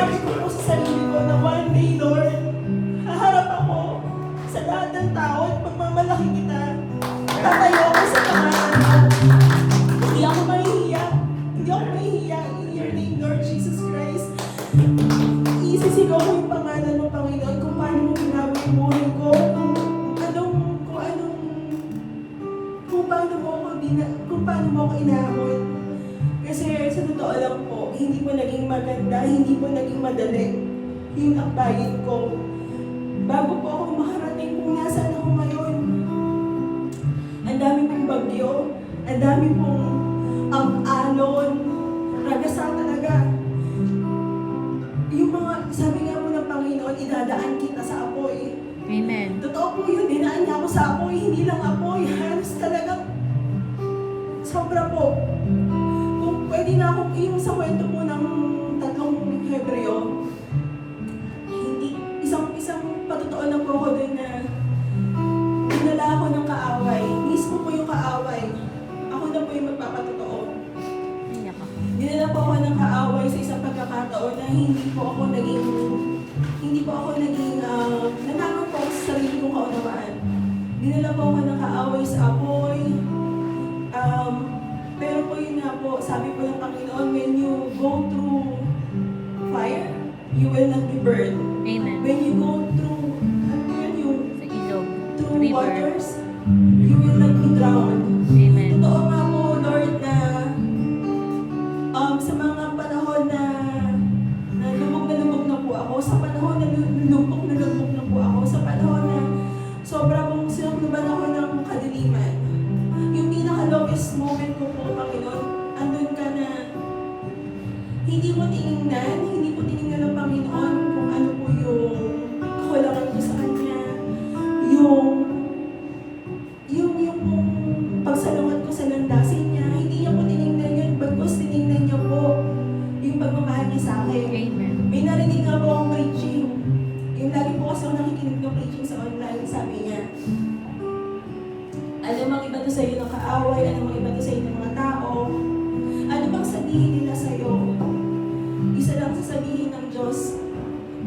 sinabi ko po sa sarili ko na one day, Lord, haharap ako sa lahat ng tao at pagmamalaki kita. Tatayo ako sa pangalan mo. Hindi ako mahihiya. Hindi ako mahihiya. In your name, Lord Jesus Christ. Isisigaw ko yung pangalan mo, Panginoon, kung paano mo binago yung buhay ko, kung paano mo ako inaamon. Kasi sa totoo lang po, hindi po naging maganda, hindi po naging madali yung akbayin ko. Bago po ako makarating kung nasaan ako ngayon, ang dami pong bagyo, ang dami pong alon, ragasa talaga. Yung mga, sabi nga po ng Panginoon, idadaan kita sa apoy. Amen. Totoo po yun, dinaan niya ako sa apoy, hindi lang apoy, halos talagang sobra po. Kung pwede na ako, yung sa kwento po ng tatlong Hebreo, hindi, isang patotoo na po ako dun na dinala ako ng kaaway. Mismo po yung kaaway. Ako na po yung magpapatotoo. Dinala po ako ng kaaway sa isang pagkakataon na hindi po ako naging nanaman po ako sa sarili kong kaunawaan. Dinala po ako ng kaaway sa apoy. Pero po yun nga po, sabi po ng Panginoon, when you go through fire, you will not be burned. Amen. When you go through, Sa ilog, through river. waters, you will not be drowned. Amen. Totoo nga po, Lord, na sa mga panahon na lubog na po ako, sa panahon na lubog na po ako, sa panahon na sobra pong sinukluban ako ng kadiliman. Yung pinaka-lowest moment ko po, Panginoon, andun ka na hindi mo tinignan ng Panginoon kung ano po yung kakulangan ko sa Kanya, yung pagsalungat ko sa landasin niya, hindi niya po tinignan yun, bagkus tinignan niya po yung pagmamahal niya sa akin. Amen. May narinig nga po akong preaching, yung lagi po kasi ako nakikinig ng preaching sa online, sabi niya, ano mang iba to sa'yo ng kaaway, ano mang iba to sa'yo ng mga tao, ano bang sabihin nila sa'yo? Isa lang sasabihin ng Diyos,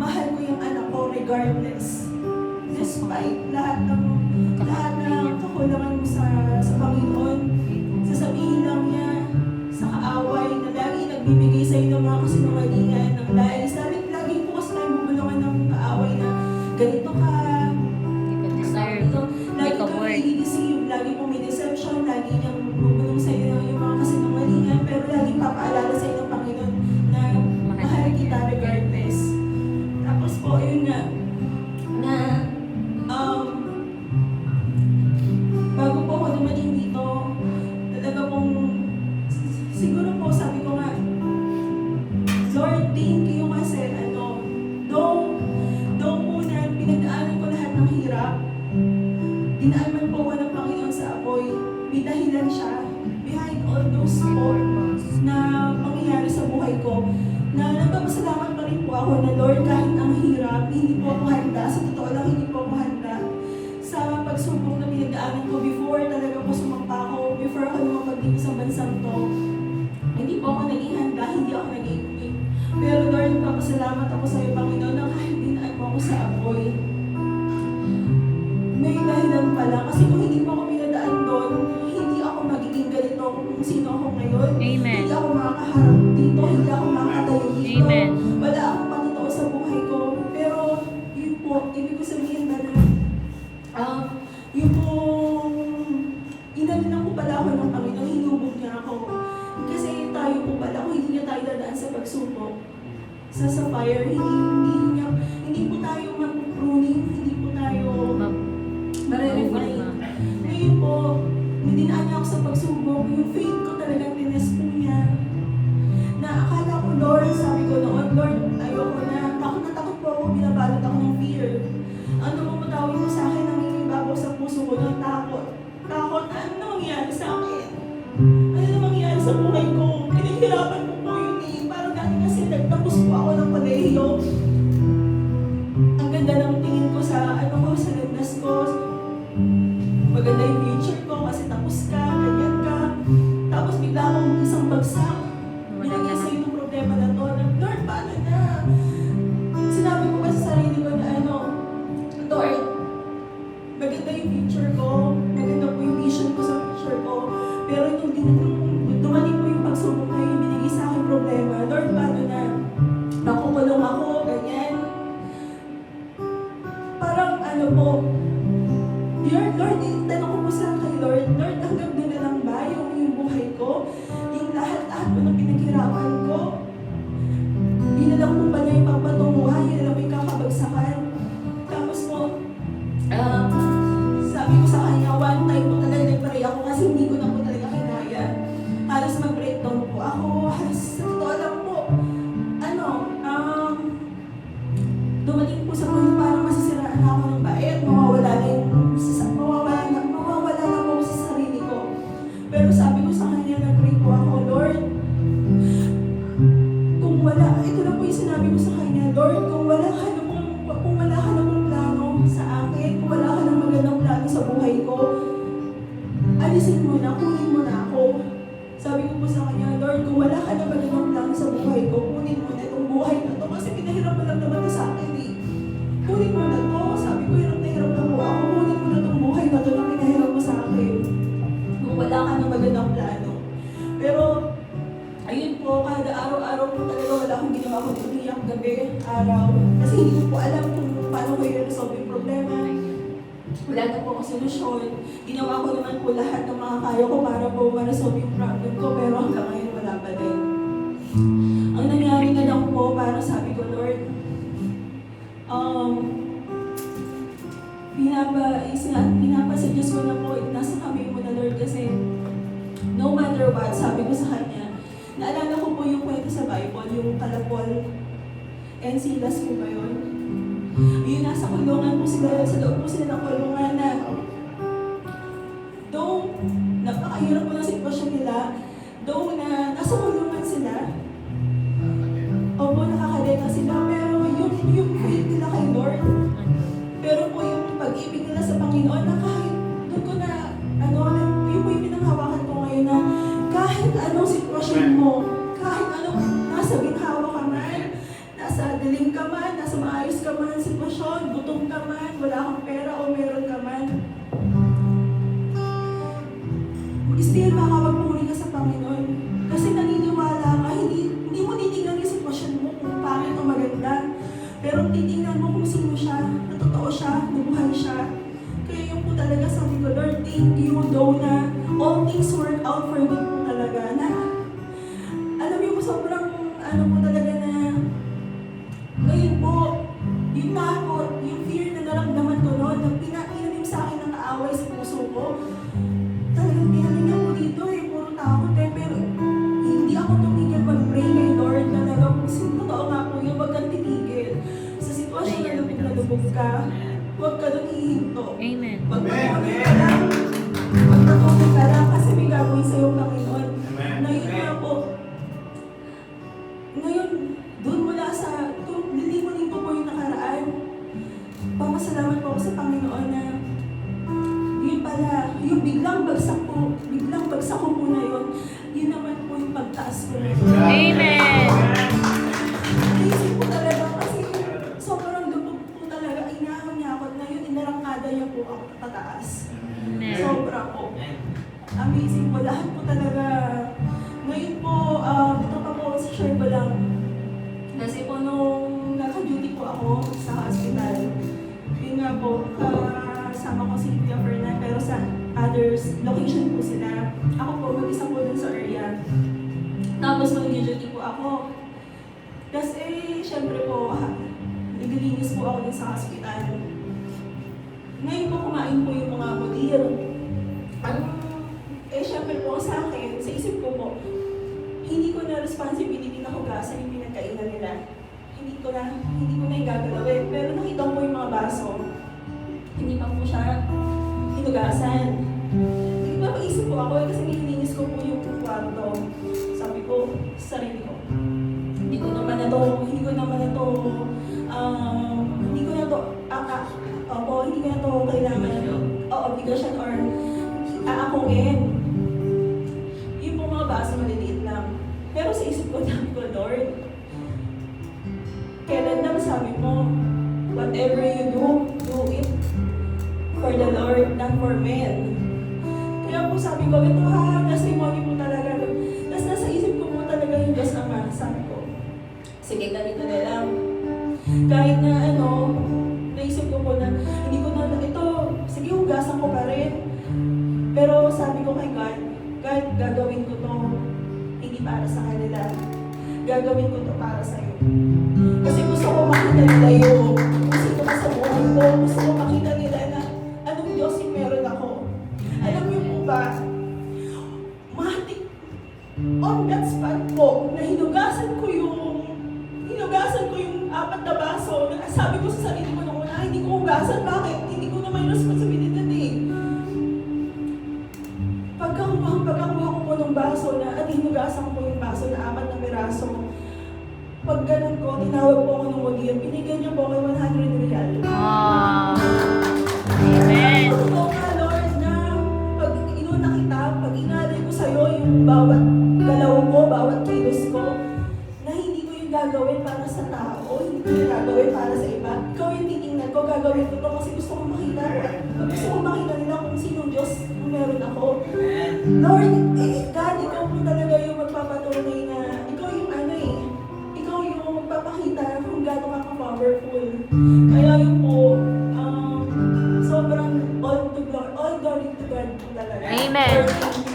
mahal ko yung anak ko regardless. Despite lahat ng kakulangan mo sa Panginoon, sasabihin lang niya sa kaaway na lagi nagbibigay sa'yo ng mga kasinungalingan, ng lies. Lagi po kasi tayo bubulungan ng kaaway na ganito ka, Hindi ka deserve. lagi Make a kang word. i-deceive, lagi pong may deception, lagi niyang bubulong sa iyo yung mga kasinungalingan, pero lagi papaalala sa iyo ng Panginoon na mahal kita regardless. Tapos po, yun nga, na bago po ako dumating dito, talaga pong, siguro po sabi ko nga, Lord, thank you kasi though muna pinagdaanan ko lahat ng hirap, dinaan man po ako ng Panginoon sa apoy, may dahilan siya behind all those na mangyayari sa buhay ko, na nagpapasalamat pa rin po ako na Lord, kahit ang hirap, hindi po ako handa, sa totoo lang hindi po ako handa sa pagsubok na pinagdaanan ko before talaga po sumampa ako, before ako lumapag dito sa bansang to, hindi po ako naging handa, hindi ako naging equip. Pero Lord, nagpapasalamat ako sa iyo, Panginoon, na kahit dinaan mo ako sa apoy, may dahilan pala. Kasi kung hindi mo ako pinadaan doon, hindi ako magiging ganito kung sino ako ngayon. Amen. Hindi ako makakaharap dito, hindi ako makakatayo dito. Amen. Wala akong patotoo sa buhay ko. Pero yun po, ibig ko sabihin ba na yun pong inalinan ko pala ako ng Panginoon, hinubog niya ako. Kasi tayo po pala, kung hindi niya tayo dadaan sa pagsubok, sa fire, hindi po tayo mag-pruning, hindi po tayo marerefine. Ngayon po, dinaan niya ako sa pagsubok, yung faith ko talagang tinest po niya. Na akala ko, Lord, sabi ko noon, Lord, ayoko na takot po ako, binabalot ako ng fear. Ano mo matawin mo sa akin, nangingibabaw sa puso ko ng takot. Takot na ano mangyayari sa akin? Ano na mangyayari sa buhay ko? Pinaghirapan ko po yun eh. Parang dati kasi nagtapos po ako ng kolehiyo. Ang ganda ng tingin ko sa sa landas ko. Maganda yung future ko kasi tapos ka, ganyan ka. Tapos bigla akong isang bagsak. Binigay sa'yo yung problema na to. Lord, paano na? wala, ito na po yung sinabi ko sa kanya, Lord, kung wala ka namang plano sa akin, kung wala ka namang magandang plano sa buhay ko, alisin mo na, kunin mo na ako. Sabi ko po sa kanya, Lord, kung wala ka namang magandang plano sa buhay ko, kunin mo na itong buhay na to, kasi pinahirap mo lang naman to sa akin eh. Kunin mo na to, sabi ko, hirap na po ako, kunin mo na itong buhay na to na pinahirap mo sa akin. Kung wala ka namang magandang plano. Pero, ayun po, kada araw-araw po talaga wala akong ginawa ko umiyak gabi, araw. Kasi hindi ko po alam kung paano ko i-resolve yung problema. Wala na po akong solusyon. Ginawa ko naman po lahat ng mga kaya ko para po ma-resolve yung problem ko, pero hanggang ngayon wala pa din. Ang nangyari na lang po, para sabi ko, Lord, pinapasuggest ko na po, nasa kami mo na Lord, kasi no matter what, sabi ko sa kanya, naalala ko po yung kwento sa Bible, yung Paul and Silas po ba yun? Yung nasa kulungan po sila, sa loob po sila ng kulungan na though napakahirap po ng sitwasyon nila, though na nasa kulungan sila, opo, nakakadeta sila, pero yung faith nila kay Lord, pero po yung pag-ibig nila sa Panginoon na kahit doon ko na, yung po yung pinanghawakan ko ngayon na kahit anong sitwasyon mo, kahit anong nasa ginhawa ka man, nasa dilim ka man, nasa maayos ka man sitwasyon, gutom ka man, wala kang pera o meron ka man, still makakapagpuri ka sa Panginoon. Kasi naniniwala ka, hindi mo titignan yung sitwasyon mo kung pangit o maganda, pero titignan mo kung sino siya, na totoo siya, nabuhay siya. Kaya yung po talaga sabi ko, Lord, thank you, though na all things work out for me po talaga na, alam mo sobrang, po talaga na, ngayon po, yung takot, yung fear na naramdaman ko noon, na pinakinim sa akin ng kaaway sa puso ko, talagang tinanin ako dito puro takot pero hindi ako tumigil mag-pray kay Lord, talaga kung totoo nga po yung wag kang titigil. Sa sitwasyon na lubog ka, huwag ka doon hihinto. Amen. Magpatuloy ka lang. Magpatuloy ka lang kasi may gagawin sa'yo ang Panginoon. Ngayon nga po, ngayon, doon mula sa, nilimunin ko po yung nakaraan. Papasalamat po ako sa Panginoon na yun pala, yung biglang bagsak ko po na yun naman po yung pagtaas ko. Amen. Naisip po talaga kasi sobrang lubog po talaga, inahon niya ako na yun, inarangkada niya po ako pataas. Amen. Sobra po. Amazing po, lahat po talaga. Ngayon po, ito pa po, share ko lang. Kasi po nung naka-duty po ako sa hospital, yun nga po, kasama ko si Kuya Fernan, pero sa others location po sila. Ako po, mag-isa po dun sa area. Tapos mag-duty po ako. Kasi, syempre po, naglilinis po ako dun sa hospital. Ngayon po, kumain po yung mga modir. Syempre po sa akin, sa isip ko po, hindi ko na responsibility na hugasan yung pinagkainan nila. Hindi ko na igagalawin. Pero nakita ko yung mga baso. Hindi pa po siya hinugasan. Hindi pa maisip po ako kasi nililinis ko po yung kwarto. Sabi ko sa sarili ko, hindi ko naman na to kailangan obligasyon or aakuin. Yung po mga baso maliliit lang. Pero sa isip ko, sabi ko, Lord, kailan na sabi mo, whatever you do it for the Lord, not for men. Kaya po sabi ko, ito testimony po talaga. Tapos nasa isip ko po talaga yung Diyos naman. Sabi ko, sige, ganito na lang. Kahit na naisip ko po na, hindi ko na, ito, sige, hugasan ko pa rin. Pero sabi ko kay God, gagawin ko to, hindi para sa kanila. Gagawin ko to para sa'yo. Kasi gusto ko makita nila yung gusto ko sa buhay ko. Gusto ko makita nila na anong Diyos yung meron ako. Alam niyo po ba, matik on that spot po, na hinugasan ko yung 4 na baso. Sabi ko sa sarili ko nung una, hindi ko hugasan. Bakit? Hindi ko naman responsibilidad eh. Pagkakuha ko po ng baso na, at hinugasan ko po yung baso na 4 na piraso, pag ganun ko, tinawag po ako ng Wadiyan, binigyan niyo po ako 100 real. Ah. Amen. Totoo nga, Lord, na pag inuna kita, pag inalay ko sa'yo yung bawat galaw ko, bawat kilos ko, na hindi ko yung gagawin para sa tao, hindi ko yung gagawin para sa iba. Ikaw yung titingnan ko, gagawin ko to kasi gusto kong makita. Gusto kong makita nila kung sinong Diyos kung meron ako. Lord, God, ikaw po talaga yung magpapatunay na ikaw yung ikaw yung magpapakita kung gaano ka ka-powerful. Kaya yun po, sobrang all glory to God po talaga. Amen. Lord,